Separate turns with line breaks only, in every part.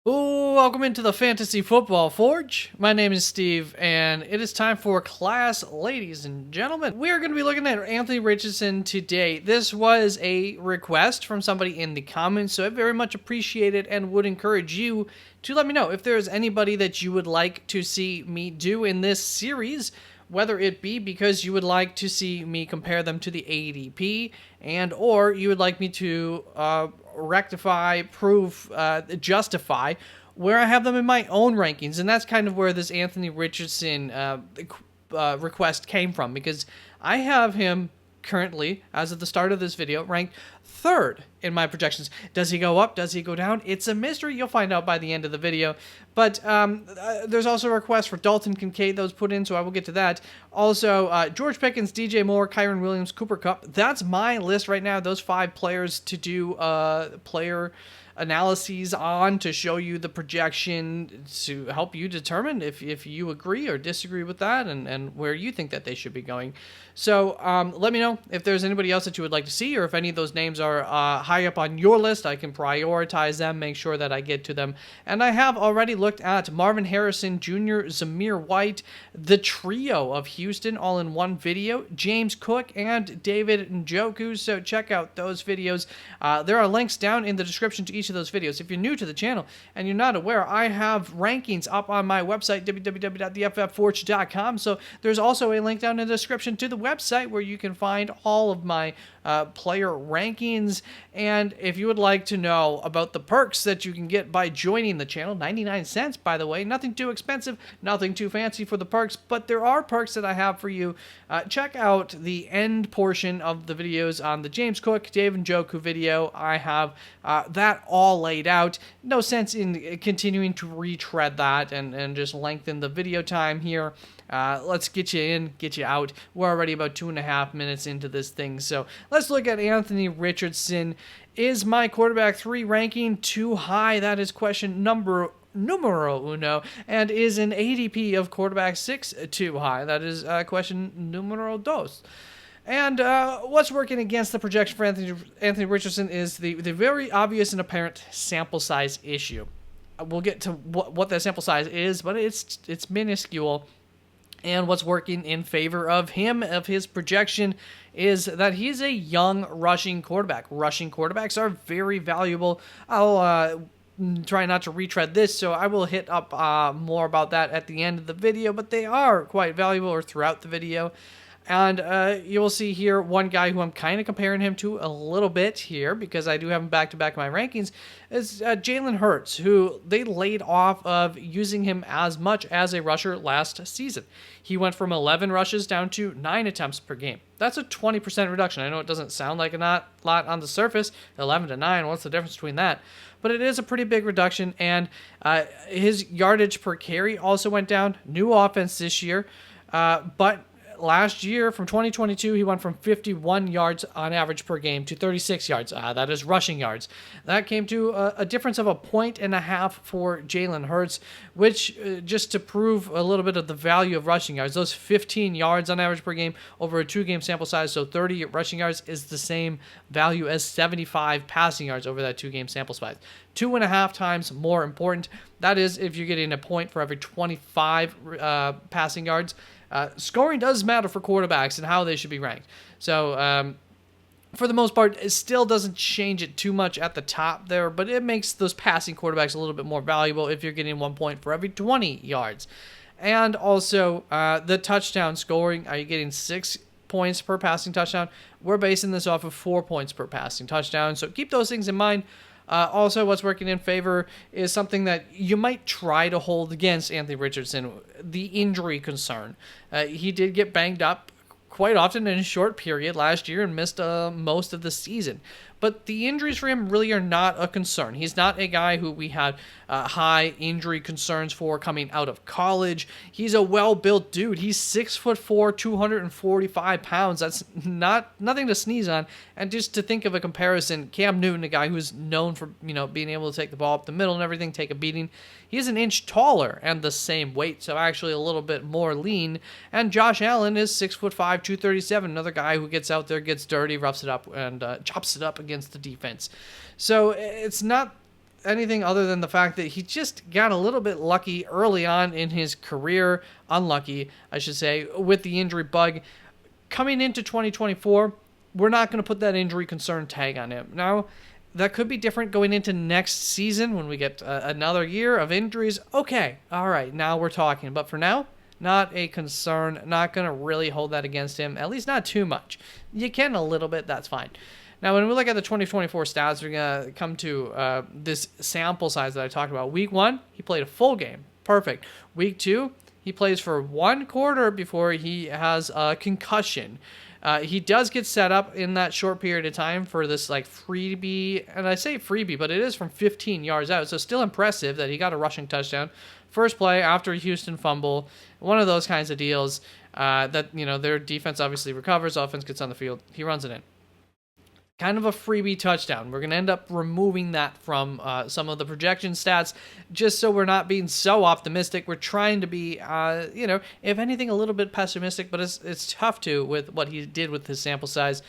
Ooh, welcome into the Fantasy Football Forge. My name is Steve, and it is time for class, ladies and gentlemen. We are going to be looking at Anthony Richardson today. This was a request from somebody in the comments, so I very much appreciate it and would encourage you to let me know if there's anybody that you would like to see me do in this series, whether it be because you would like to see me compare them to the ADP, and or you would like me to rectify, prove, justify where I have them in my own rankings. And that's kind of where this Anthony Richardson request came from, because I have him currently, as of the start of this video, ranked third in my projections. Does he go up? Does he go down? It's a mystery. You'll find out by the end of the video. But there's also a request for Dalton Kincaid that was put in, so I will get to that. Also, George Pickens, DJ Moore, Kyron Williams, Cooper Kupp. That's my list right now. Those 5 players to do player analyses on, to show you the projection, to help you determine if you agree or disagree with that, and where you think that they should be going. So let me know if there's anybody else that you would like to see, or if any of those names are high up on your list. I can prioritize them, make sure that I get to them. And I have already looked at Marvin Harrison Jr., Zamir White, the trio of Houston, all in one video, James Cook, and David Njoku. So check out those videos. There are links down in the description to each of those videos. If you're new to the channel and you're not aware, I have rankings up on my website, www.theFFforge.com. So there's also a link down in the description to the website where you can find all of my player rankings. And if you would like to know about the perks that you can get by joining the channel, 99 cents, by the way, nothing too expensive, nothing too fancy for the perks, but there are perks that I have for you. Check out the end portion of the videos on the James Cook, Dave Njoku video. I have that all laid out. No sense in continuing to retread that and just lengthen the video time here. Let's get you in, get you out. We're already about 2.5 minutes into this thing. So let's look at Anthony Richardson. Is my quarterback 3 ranking too high? That is question numero uno. And is an ADP of quarterback 6 too high? That is question numero dos. And what's working against the projection for Anthony Richardson is the very obvious and apparent sample size issue. We'll get to what that sample size is, but it's minuscule. And what's working in favor of him, of his projection, is that he's a young rushing quarterback. Rushing quarterbacks are very valuable. I'll try not to retread this, so I will hit up more about that at the end of the video, but they are quite valuable, or throughout the video. And you will see here one guy who I'm kind of comparing him to a little bit here, because I do have him back-to-back in my rankings, is Jalen Hurts, who they laid off of using him as much as a rusher last season. He went from 11 rushes down to 9 attempts per game. That's a 20% reduction. I know it doesn't sound like a lot on the surface, 11 to 9, what's the difference between that? But it is a pretty big reduction, and his yardage per carry also went down. New offense this year, but last year, from 2022, he went from 51 yards on average per game to 36 yards. That is rushing yards. That came to a difference of 1.5 points for Jalen Hurts, which, just to prove a little bit of the value of rushing yards, those 15 yards on average per game over a 2-game sample size, so 30 rushing yards is the same value as 75 passing yards over that 2-game sample size. 2.5 times more important. That is, if you're getting a point for every 25 passing yards. Scoring does matter for quarterbacks and how they should be ranked. So, for the most part, it still doesn't change it too much at the top there, but it makes those passing quarterbacks a little bit more valuable if you're getting 1 point for every 20 yards. And also, the touchdown scoring, are you getting 6 points per passing touchdown? We're basing this off of 4 points per passing touchdown, so keep those things in mind. Also, what's working in favor is something that you might try to hold against Anthony Richardson, the injury concern. He did get banged up quite often in a short period last year and missed most of the season. But the injuries for him really are not a concern. He's not a guy who we had high injury concerns for coming out of college. He's a well-built dude. He's 6'4", 245 pounds. That's nothing to sneeze on. And just to think of a comparison, Cam Newton, a guy who's known for being able to take the ball up the middle and everything, take a beating. He's an inch taller and the same weight, so actually a little bit more lean. And Josh Allen is 6'5", 237, another guy who gets out there, gets dirty, roughs it up, and chops it up against the defense. So it's not anything other than the fact that he just got a little bit lucky early on in his career, unlucky, I should say, with the injury bug. Coming into 2024, we're not going to put that injury concern tag on him. Now, that could be different going into next season when we get another year of injuries. Okay, all right, now we're talking. But for now, not a concern. Not going to really hold that against him, at least not too much. You can a little bit, that's fine. Now, when we look at the 2024 stats, we're going to come to this sample size that I talked about. Week 1, he played a full game. Perfect. Week 2, he plays for 1 quarter before he has a concussion. He does get set up in that short period of time for this like freebie, and I say freebie, but it is from 15 yards out, so still impressive that he got a rushing touchdown. First play after a Houston fumble, one of those kinds of deals that, you know, their defense obviously recovers, offense gets on the field, he runs it in. Kind of a freebie touchdown. We're going to end up removing that from some of the projection stats just so we're not being so optimistic. We're trying to be, if anything, a little bit pessimistic, but it's tough to with what he did with his sample size.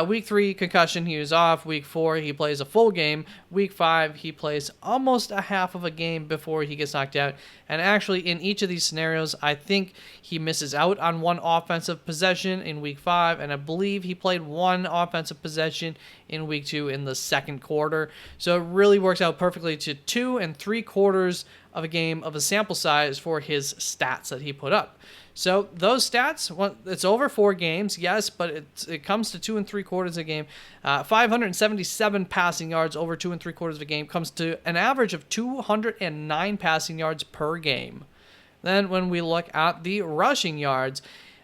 Week 3, concussion, he was off. Week 4, he plays a full game. Week 5, he plays almost a half of a game before he gets knocked out. And actually, in each of these scenarios, I think he misses out on 1 offensive possession in Week 5, and I believe he played 1 offensive possession in Week 2 in the second quarter. So it really works out perfectly to 2 3/4 of a game of a sample size for his stats that he put up. So those stats, well, it's over 4 games, yes, but it comes to 2 3/4 a game. 577 passing yards over 2 3/4 of a game comes to an average of 209 passing yards per game. Then when we look at the rushing yards,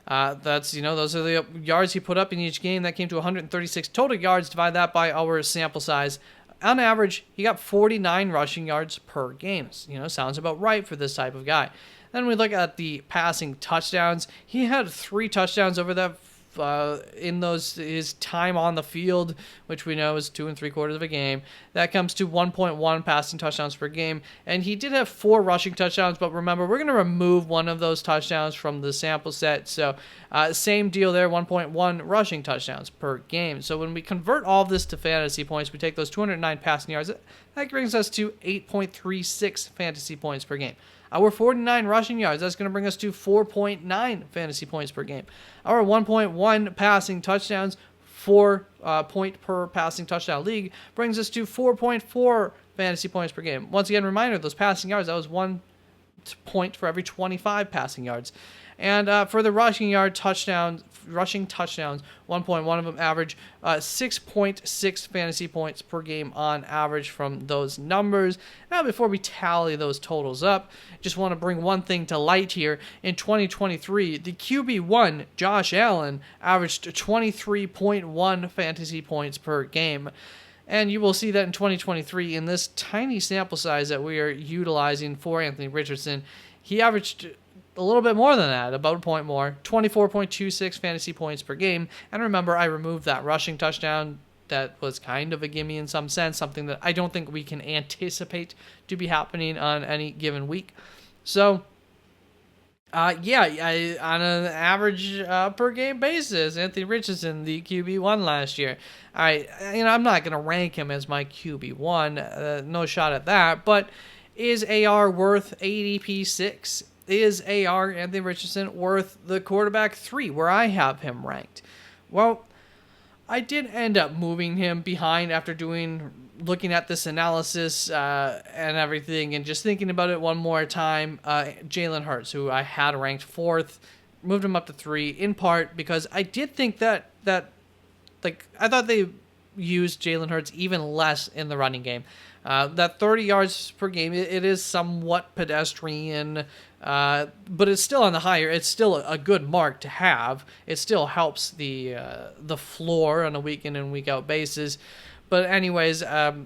those are the yards he put up in each game. That came to 136 total yards. Divide that by our sample size. On average, he got 49 rushing yards per game. Sounds about right for this type of guy. Then we look at the passing touchdowns. He had 3 touchdowns over that in his time on the field, which we know is 2 3/4 of a game. That comes to 1.1 passing touchdowns per game. And he did have 4 rushing touchdowns, but remember, we're going to remove one of those touchdowns from the sample set. So same deal there, 1.1 rushing touchdowns per game. So when we convert all of this to fantasy points, we take those 209 passing yards, that brings us to 8.36 fantasy points per game. Our 49 rushing yards, that's going to bring us to 4.9 fantasy points per game. Our 1.1 passing touchdowns, 4 point per passing touchdown league, brings us to 4.4 fantasy points per game. Once again, reminder, those passing yards, that was 1 point for every 25 passing yards. And for the rushing touchdowns, 1.1 of them average 6.6 fantasy points per game on average from those numbers. Now, before we tally those totals up, just want to bring one thing to light here. In 2023, the QB1, Josh Allen, averaged 23.1 fantasy points per game. And you will see that in 2023, in this tiny sample size that we are utilizing for Anthony Richardson, he averaged a little bit more than that, about a point more, 24.26 fantasy points per game. And remember, I removed that rushing touchdown. That was kind of a gimme in some sense, something that I don't think we can anticipate to be happening on any given week. So, on an average per game basis, Anthony Richardson, the QB1 last year. All right, I'm not going to rank him as my QB1, no shot at that, but is AR worth ADP 6? Is AR, Anthony Richardson, worth the quarterback 3, where I have him ranked? Well, I did end up moving him behind after looking at this analysis and everything, and just thinking about it one more time. Jalen Hurts, who I had ranked 4th, moved him up to 3, in part because I did think that I thought they used Jalen Hurts even less in the running game. That 30 yards per game, it is somewhat pedestrian, but it's still on the higher. It's still a good mark to have. It still helps the floor on a week in and week out basis. But anyways, I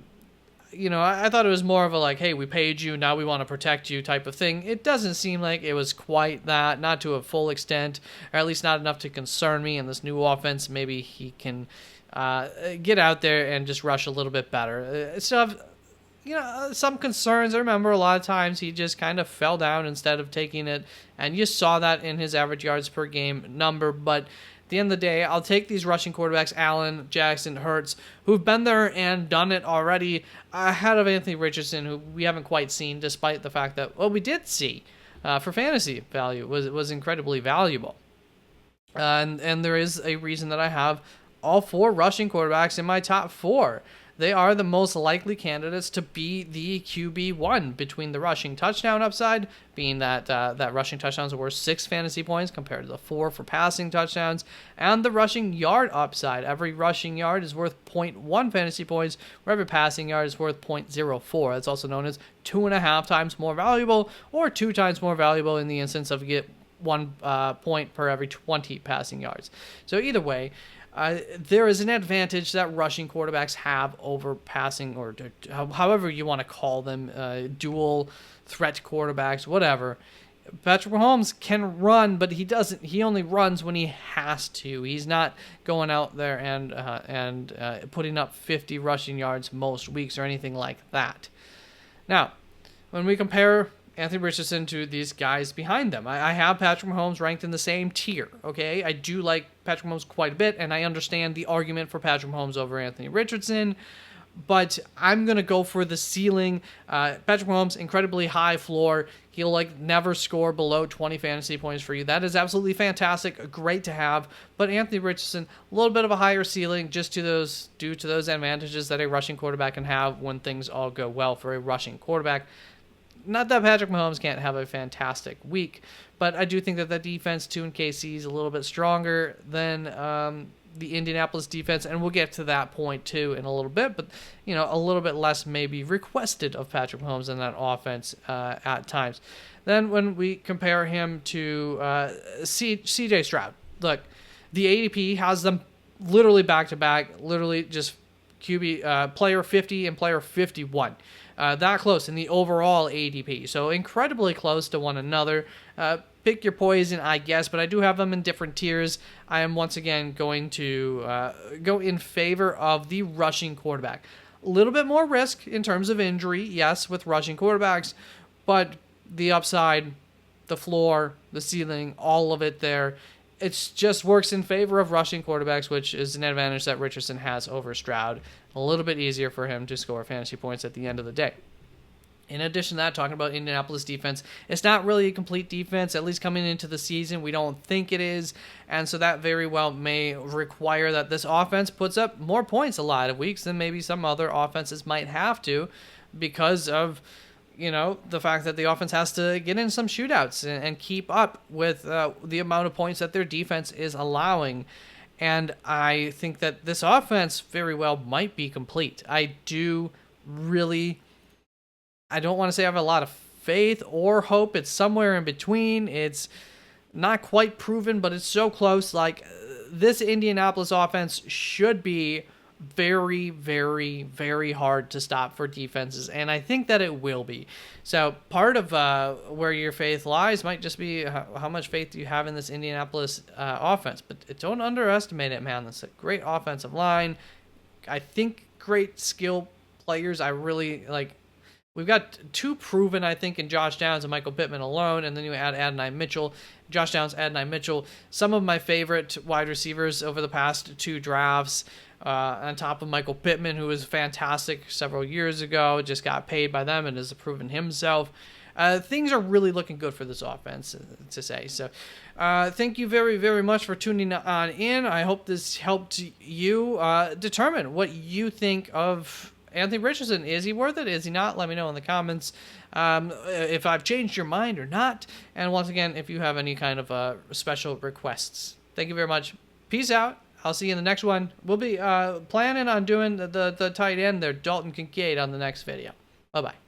thought it was more of a like, hey, we paid you, now we want to protect you type of thing. It doesn't seem like it was quite that, not to a full extent, or at least not enough to concern me in this new offense. Maybe he can get out there and just rush a little bit better. Still have some concerns. I remember a lot of times he just kind of fell down instead of taking it, and you saw that in his average yards per game number. But the end of the day, I'll take these rushing quarterbacks, Allen, Jackson, Hurts, who've been there and done it already, ahead of Anthony Richardson, who we haven't quite seen, despite the fact that, well, we did see, for fantasy value, was incredibly valuable. And there is a reason that I have all 4 rushing quarterbacks in my top 4. They are the most likely candidates to be the QB1 between the rushing touchdown upside, being that rushing touchdowns are worth 6 fantasy points compared to the 4 for passing touchdowns, and the rushing yard upside. Every rushing yard is worth 0.1 fantasy points, where every passing yard is worth 0.04. That's also known as 2.5 times more valuable, or 2 times more valuable in the instance of get 1 point per every 20 passing yards. So either way, there is an advantage that rushing quarterbacks have over passing, or however you want to call them, dual threat quarterbacks, whatever. Patrick Mahomes can run, but he doesn't. He only runs when he has to. He's not going out there and putting up 50 rushing yards most weeks or anything like that. Now, when we compare Anthony Richardson to these guys behind them, I have Patrick Mahomes ranked in the same tier, okay? I do like Patrick Mahomes quite a bit, and I understand the argument for Patrick Mahomes over Anthony Richardson, but I'm going to go for the ceiling. Patrick Mahomes, incredibly high floor. He'll never score below 20 fantasy points for you. That is absolutely fantastic, great to have. But Anthony Richardson, a little bit of a higher ceiling due to those advantages that a rushing quarterback can have when things all go well for a rushing quarterback. Not that Patrick Mahomes can't have a fantastic week, but I do think that the defense, too, in KC, is a little bit stronger than the Indianapolis defense, and we'll get to that point, too, in a little bit, but, a little bit less may be requested of Patrick Mahomes in that offense at times. Then when we compare him to CJ Stroud, look, the ADP has them literally back-to-back, literally just QB player 50 and player 51. That close in the overall ADP. So incredibly close to one another. Pick your poison, I guess, but I do have them in different tiers. I am once again going to go in favor of the rushing quarterback. A little bit more risk in terms of injury, yes, with rushing quarterbacks, but the upside, the floor, the ceiling, all of it there, it just works in favor of rushing quarterbacks, which is an advantage that Richardson has over Stroud. A little bit easier for him to score fantasy points at the end of the day. In addition to that, talking about Indianapolis defense, it's not really a complete defense, at least coming into the season. We don't think it is, and so that very well may require that this offense puts up more points a lot of weeks than maybe some other offenses might have to, because of the fact that the offense has to get in some shootouts and keep up with the amount of points that their defense is allowing. And I think that this offense very well might be complete. I don't want to say I have a lot of faith or hope. It's somewhere in between. It's not quite proven, but it's so close. This Indianapolis offense should be very, very, very hard to stop for defenses, and I think that it will be. So part of where your faith lies might just be how much faith do you have in this Indianapolis offense. But don't underestimate it, man. That's a great offensive line. I think great skill players. I really like. We've got 2 proven, I think, in Josh Downs and Michael Pittman alone, and then you add Adonai Mitchell. Josh Downs, Adonai Mitchell, some of my favorite wide receivers over the past 2 drafts, on top of Michael Pittman, who was fantastic several years ago, just got paid by them and has proven himself. Things are really looking good for this offense, to say. So thank you very, very much for tuning on in. I hope this helped you determine what you think of Anthony Richardson. Is he worth it? Is he not? Let me know in the comments if I've changed your mind or not. And once again, if you have any kind of special requests. Thank you very much. Peace out. I'll see you in the next one. We'll be planning on doing the tight end there, Dalton Kincaid, on the next video. Bye-bye.